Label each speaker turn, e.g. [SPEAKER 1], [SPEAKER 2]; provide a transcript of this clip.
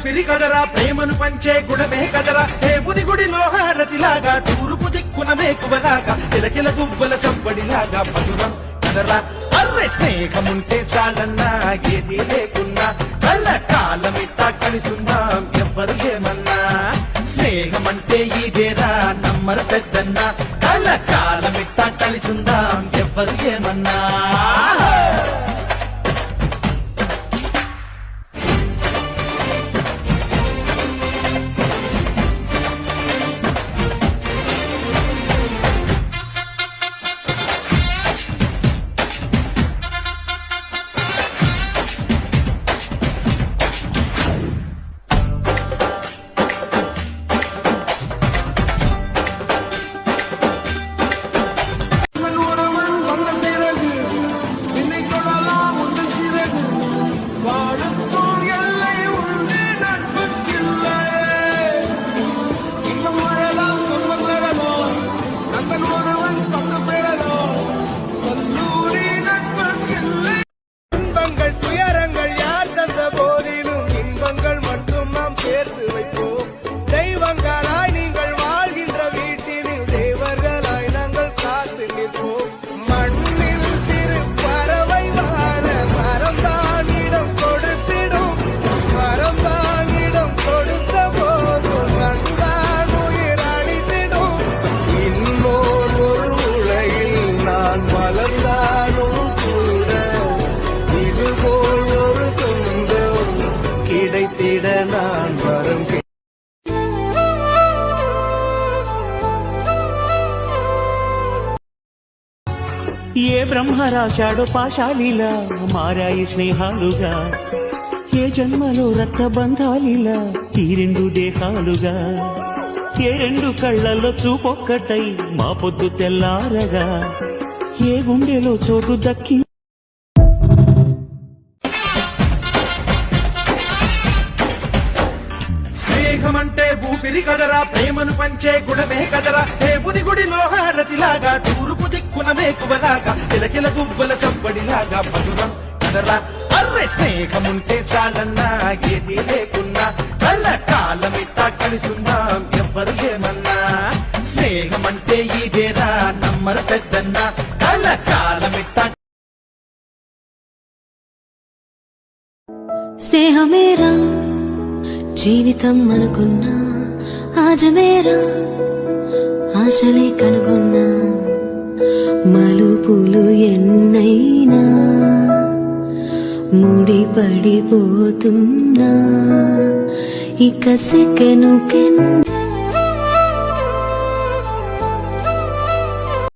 [SPEAKER 1] ఊపిరి కదరా ప్రేమను పంచే గుణమే కదరా దేవుని గుడిలో హారతిలాగా తూర్పు దిక్కున మేకువలాగా కిలకిల గువ్వల సవ్వడిలాగా మధురం కదరా అర్రె స్నేహముంటే చాలన్నా ఏది లేకున్నా కళ్ళ కాలమిట్టా కలిసుందాం ఎవ్వరు ఏమన్నా స్నేహమంటే ఇదేరా నమ్మర పెద్దన్నా కళ్ళ కాలమిట్టా కలిసుందాం ఎవ్వరు ఏమన్నా
[SPEAKER 2] ఏ బ్రహ్మ రాశాడో పాశాలిలా మారాయి స్నేహాలుగా ఏ జన్మలో రక్తబంధాలిలా ఈ రెండు దేహాలుగా ఏ రెండు కళ్ళల్లో చూపొక్కటై మా పొద్దు తెల్లారగా ఏ గుండెలో చోటు దక్కి
[SPEAKER 1] స్నేహమంటే ఊపిరి కదరా ప్రేమను పంచే గుణమే కదరా దేవుని గుడిలో హారతిలాగా తూర్పు దిక్కున మేకువలాగా కిలకిల గువ్వల సవ్వడిలాగా మధురం కదరా అర్రె స్నేహముంటే చాలన్నా ఏది లేకున్నా కళ్ళ కాలమిట్టా కలిసుందాం ఎవ్వరు ఏమన్నా స్నేహమంటే ఇదేరా నమ్మర పెద్దన్నా కళ్ళ కాలమిట్టా
[SPEAKER 3] స్నేహమేరా జీవితం అనుకున్నా ఆజమేరా ఆశలే కనుగొన్నా మలుపులు ఎన్నైనా ముడిపడిపోతున్నా ఇక సెకనుకెన్